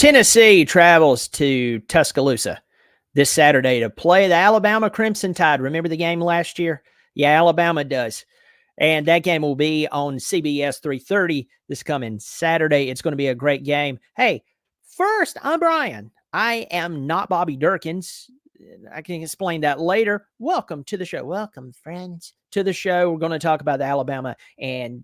Tennessee travels to Tuscaloosa this Saturday to play the Alabama Crimson Tide. Remember the game last year? Yeah, Alabama does. And that game will be on CBS 3:30 this coming Saturday. It's going to be a great game. Hey, first, I'm Brian. I am not Bobby Durkins. I can explain that later. Welcome to the show. Welcome, friends, to the show. We're going to talk about the Alabama and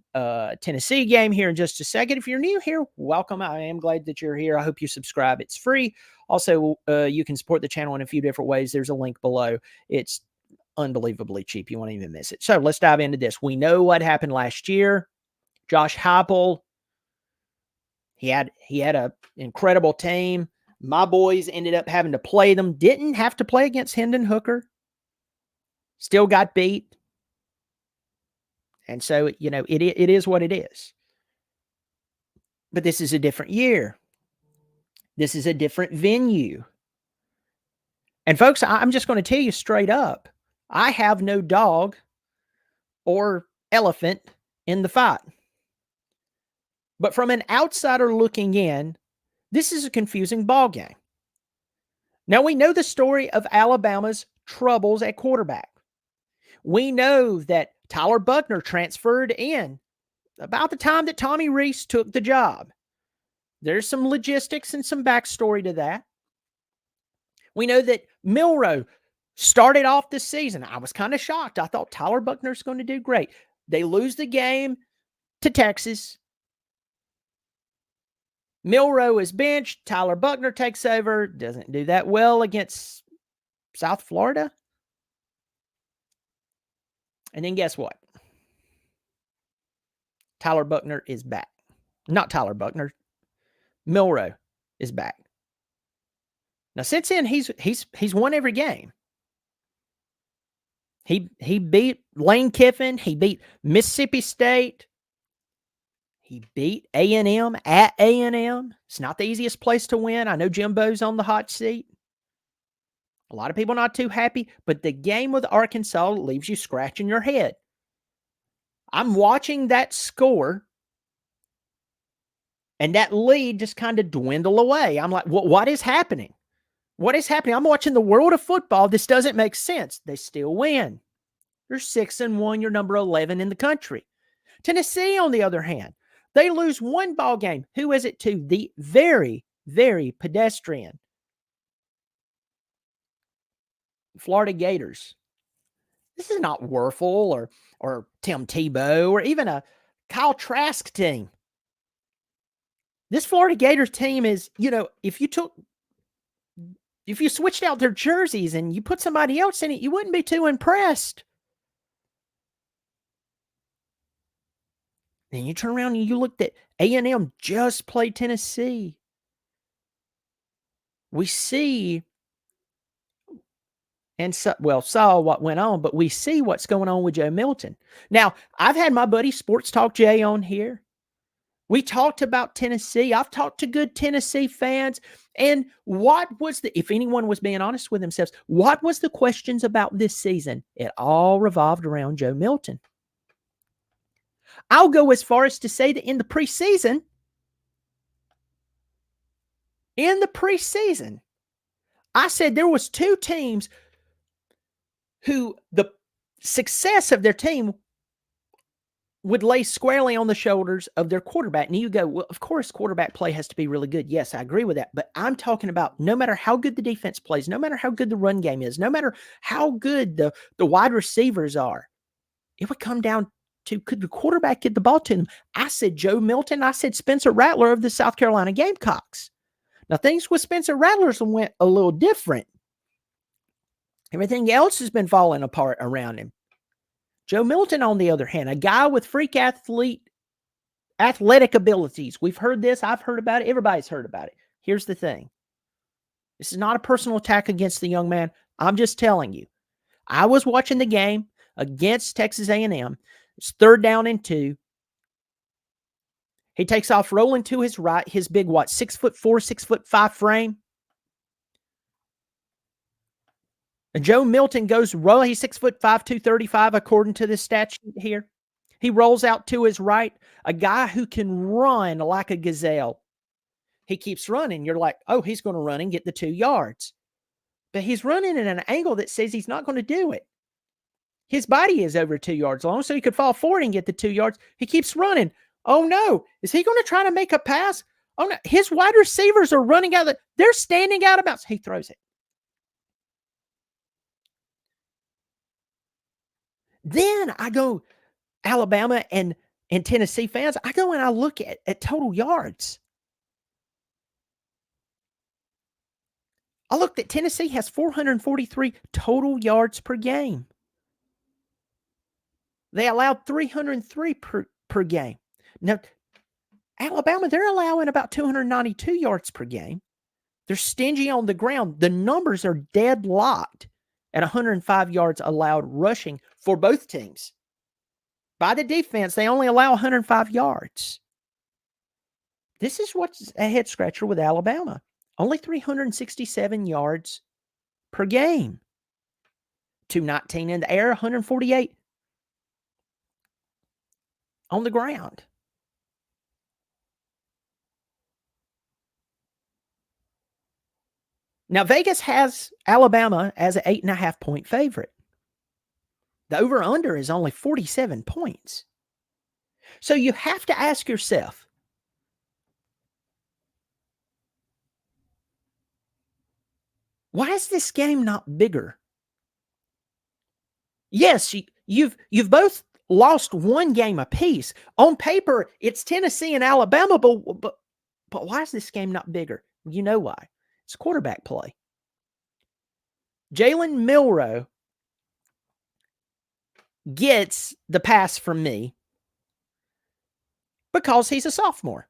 Tennessee game here in just a second. If you're new here, welcome. I am glad that you're here. I hope you subscribe. It's free. Also, you can support the channel in a few different ways. There's a link below. It's unbelievably cheap. You won't even miss it. So let's dive into this. We know what happened last year. Josh Heupel, he had an incredible team. My boys ended up having to play them. Didn't have to play against Hendon Hooker. Still got beat. And so, it is what it is. But this is a different year. This is a different venue. And folks, I'm just going to tell you straight up, I have no dog or elephant in the fight. But from an outsider looking in, this is a confusing ball game. Now, we know the story of Alabama's troubles at quarterback. We know that Tyler Buchner transferred in about the time that Tommy Rees took the job. There's some logistics and some backstory to that. We know that Milroe started off this season. I was kind of shocked. I thought Tyler Buchner's going to do great. They lose the game to Texas. Milroe is benched. Tyler Buchner takes over. Doesn't do that well against South Florida. And then guess what? Tyler Buchner is back. Not Tyler Buchner. Milroe is back. Now, since then, he's won every game. He beat Lane Kiffin. He beat Mississippi State. He beat A&M at A&M. It's not the easiest place to win. I know Jimbo's on the hot seat. A lot of people not too happy, but the game with Arkansas leaves you scratching your head. I'm watching that score, and that lead just kind of dwindle away. I'm like, what is happening? What is happening? I'm watching the world of football. This doesn't make sense. They still win. You're 6-1. You're number 11 in the country. Tennessee, on the other hand, they lose one ball game. Who is it to? The very, very pedestrian Florida Gators. This is not Werfel or Tim Tebow or even a Kyle Trask team. This Florida Gators team is, if you switched out their jerseys and you put somebody else in it, you wouldn't be too impressed. Then you turn around and you looked at A&M just played Tennessee. We see and saw what went on, but we see what's going on with Joe Milton. Now, I've had my buddy Sports Talk Jay on here. We talked about Tennessee. I've talked to good Tennessee fans. And if anyone was being honest with themselves, what was the questions about this season? It all revolved around Joe Milton. I'll go as far as to say that in the preseason, I said there was two teams who the success of their team would lay squarely on the shoulders of their quarterback. And you go, well, of course, quarterback play has to be really good. Yes, I agree with that. But I'm talking about no matter how good the defense plays, no matter how good the run game is, no matter how good the wide receivers are, it would come down to, could the quarterback get the ball to them? I said Joe Milton. I said Spencer Rattler of the South Carolina Gamecocks. Now, things with Spencer Rattler went a little different. Everything else has been falling apart around him. Joe Milton, on the other hand, a guy with freak athletic abilities. We've heard this. I've heard about it. Everybody's heard about it. Here's the thing. This is not a personal attack against the young man. I'm just telling you. I was watching the game against Texas A&M. It's 3rd down and 2. He takes off rolling to his right. His big, 6'4", 6'5" frame. And Joe Milton goes roll. He's 6'5", 235, according to the stat sheet here. He rolls out to his right, a guy who can run like a gazelle. He keeps running. You're like, oh, he's going to run and get the 2 yards. But he's running at an angle that says he's not going to do it. His body is over 2 yards long, so he could fall forward and get the 2 yards. He keeps running. Oh, no. Is he going to try to make a pass? Oh, no. His wide receivers are running out of they're standing out of bounds. He throws it. Then I go, Alabama and Tennessee fans, I go and I look at total yards. I looked at Tennessee has 443 total yards per game. They allowed 303 per game. Now, Alabama, they're allowing about 292 yards per game. They're stingy on the ground. The numbers are deadlocked at 105 yards allowed rushing for both teams. By the defense, they only allow 105 yards. This is what's a head scratcher with Alabama. Only 367 yards per game. 219 in the air, 148 on the ground. Now, Vegas has Alabama as an 8.5-point favorite. The over-under is only 47 points. So you have to ask yourself, why is this game not bigger? Yes, you've both lost one game apiece. On paper, it's Tennessee and Alabama, but why is this game not bigger? You know why. It's quarterback play. Jalen Milroe gets the pass from me because he's a sophomore.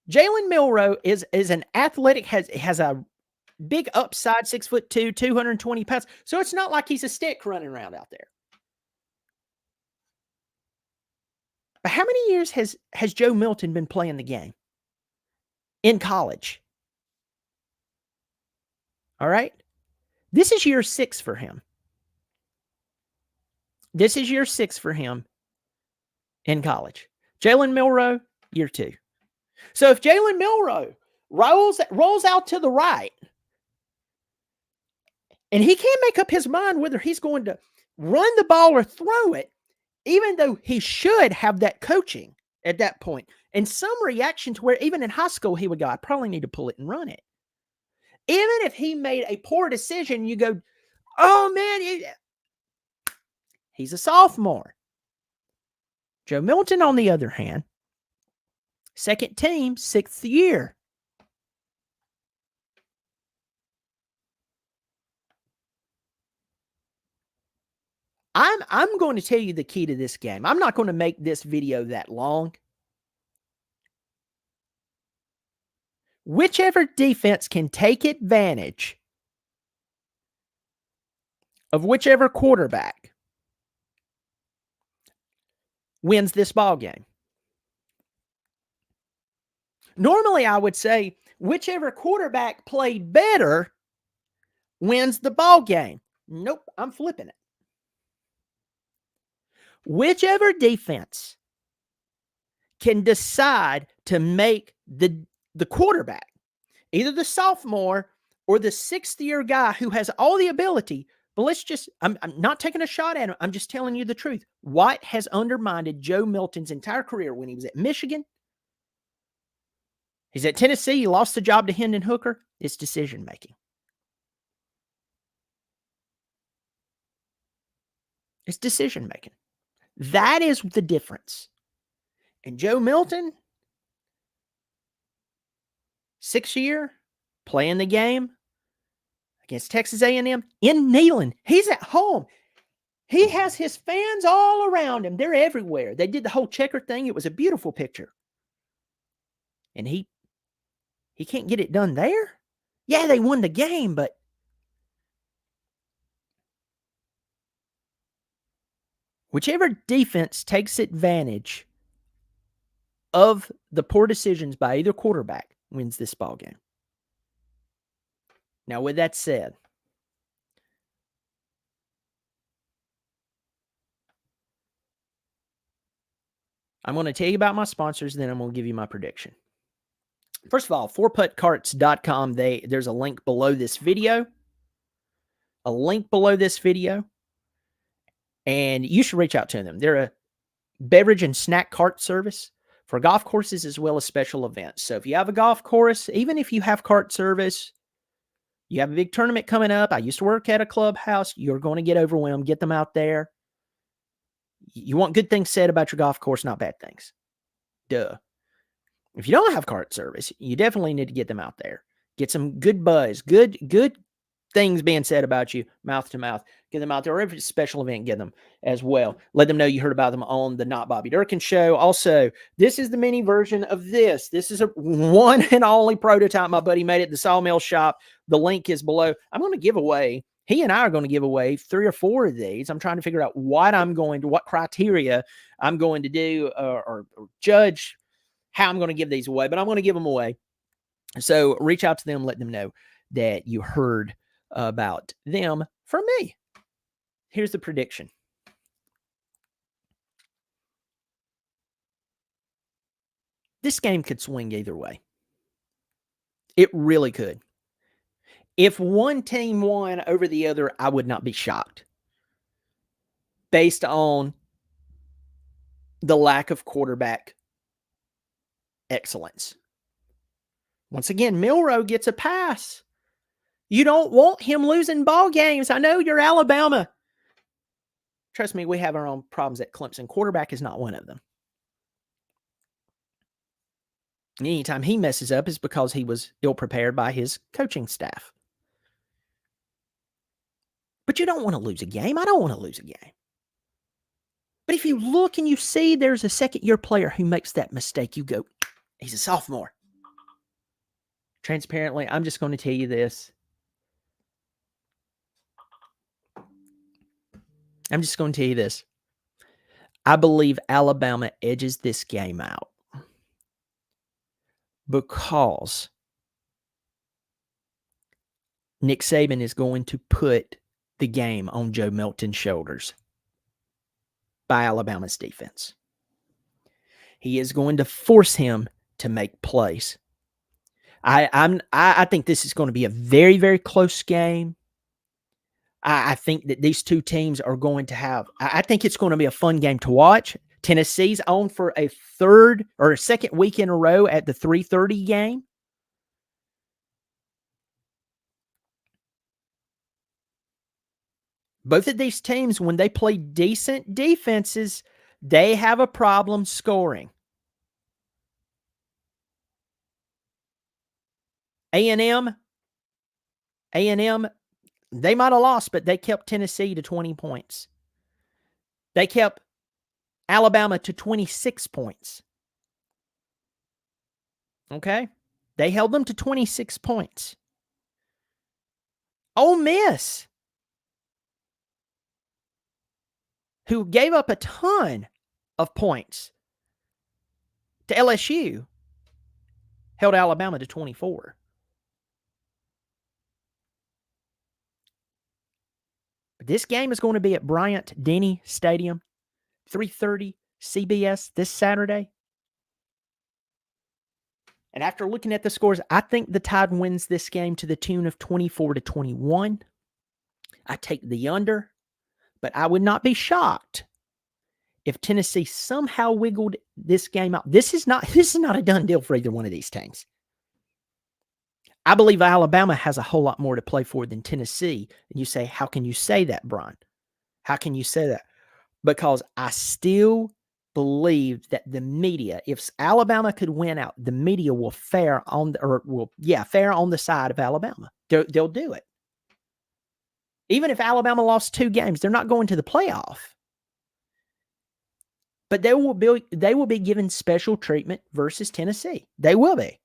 Jalen Milroe is an athletic, has a big upside, 6'2", 220 pounds. So it's not like he's a stick running around out there. But how many years has Joe Milton been playing the game in college? All right. This is year 6 for him. This is year 6 for him in college. Jalen Milroe, year 2. So if Jalen Milroe rolls out to the right, and he can't make up his mind whether he's going to run the ball or throw it, even though he should have that coaching at that point, and some reaction to where even in high school he would go, I probably need to pull it and run it. Even if he made a poor decision, you go, oh man, he's a sophomore. Joe Milton, on the other hand, second team, 6th year. I'm going to tell you the key to this game. I'm not going to make this video that long. Whichever defense can take advantage of whichever quarterback wins this ball game. Normally, I would say whichever quarterback played better wins the ball game. Nope, I'm flipping it. Whichever defense can decide to make the quarterback, either the sophomore or the 6th-year guy who has all the ability, but I'm not taking a shot at him. I'm just telling you the truth. What has undermined Joe Milton's entire career when he was at Michigan? He's at Tennessee. He lost the job to Hendon Hooker. It's decision-making. It's decision-making. That is the difference. And Joe Milton, 6th year, playing the game against Texas A&M in Neyland. He's at home. He has his fans all around him. They're everywhere. They did the whole checker thing. It was a beautiful picture. And he can't get it done there? Yeah, they won the game, but whichever defense takes advantage of the poor decisions by either quarterback wins this ball game. Now, with that said, I'm going to tell you about my sponsors, then I'm going to give you my prediction. First of all, 4puttcarts.com. There's a link below this video. And you should reach out to them. They're a beverage and snack cart service for golf courses as well as special events. So if you have a golf course, even if you have cart service, you have a big tournament coming up. I used to work at a clubhouse. You're going to get overwhelmed. Get them out there. You want good things said about your golf course, not bad things. Duh. If you don't have cart service, you definitely need to get them out there. Get some good buzz, good things being said about you, mouth to mouth. Get them out there, or if it's a special event, get them as well. Let them know you heard about them on the Not Bobby Durkin show. Also, this is the mini version of this. This is a one and only prototype my buddy made at the Sawmill Shop. The link is below. I'm going to give away, he and I are going to give away 3 or 4 of these. I'm trying to figure out what criteria I'm going to do or judge how I'm going to give these away, but I'm going to give them away. So reach out to them, let them know that you heard about them from me. Here's the prediction. This game could swing either way. It really could. If one team won over the other, I would not be shocked. Based on the lack of quarterback excellence. Once again, Milroe gets a pass. You don't want him losing ball games. I know you're Alabama. Trust me, we have our own problems at Clemson. Quarterback is not one of them. Anytime he messes up is because he was ill-prepared by his coaching staff. But you don't want to lose a game. I don't want to lose a game. But if you look and you see there's a second-year player who makes that mistake, you go, he's a sophomore. Transparently, I'm just going to tell you this. I believe Alabama edges this game out because Nick Saban is going to put the game on Joe Milton's shoulders by Alabama's defense. He is going to force him to make plays. I think this is going to be a very, very close game. I think that these two teams are going to have, I think it's going to be a fun game to watch. Tennessee's on for a third or a second week in a row at the 3:30 game. Both of these teams, when they play decent defenses, they have a problem scoring. A&M, they might have lost, but they kept Tennessee to 20 points. They kept Alabama to 26 points. Okay? They held them to 26 points. Ole Miss, who gave up a ton of points to LSU, held Alabama to 24. This game is going to be at Bryant-Denny Stadium, 3:30 CBS this Saturday. And after looking at the scores, I think the Tide wins this game to the tune of 24-21. I take the under, but I would not be shocked if Tennessee somehow wiggled this game out. This is not a done deal for either one of these teams. I believe Alabama has a whole lot more to play for than Tennessee. And you say, how can you say that, Brian? How can you say that? Because I still believe that the media, if Alabama could win out, the media will fare on the side of Alabama. They'll do it. Even if Alabama lost 2 games, they're not going to the playoff. But they will be given special treatment versus Tennessee. They will be.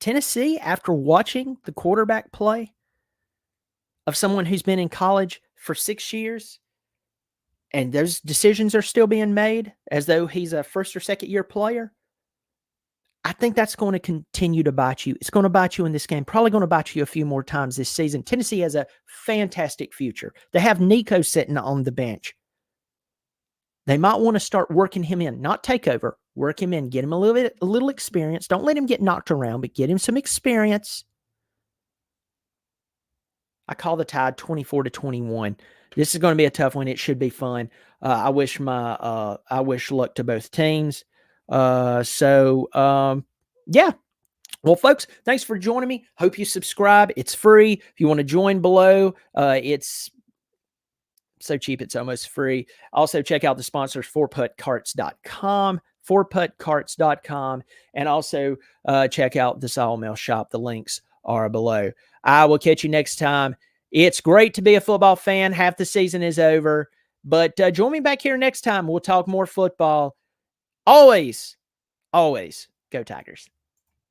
Tennessee, after watching the quarterback play of someone who's been in college for 6 years, and those decisions are still being made as though he's a first or second year player, I think that's going to continue to bite you. It's going to bite you in this game, probably going to bite you a few more times this season. Tennessee has a fantastic future. They have Nico sitting on the bench. They might want to start working him in, not take over, Work him in. Get him a little experience. Don't let him get knocked around, but get him some experience. I call the Tide 24-21. This is going to be a tough one. It should be fun. I wish luck to both teams. Yeah. Well, folks, thanks for joining me. Hope you subscribe. It's free. If you want to join below, it's so cheap, it's almost free. Also, check out the sponsors, 4puttcarts.com, 4puttcarts.com, and also check out the Sawmill Shop. The links are below. I will catch you next time. It's great to be a football fan. Half the season is over, but join me back here next time. We'll talk more football. Always, always go Tigers.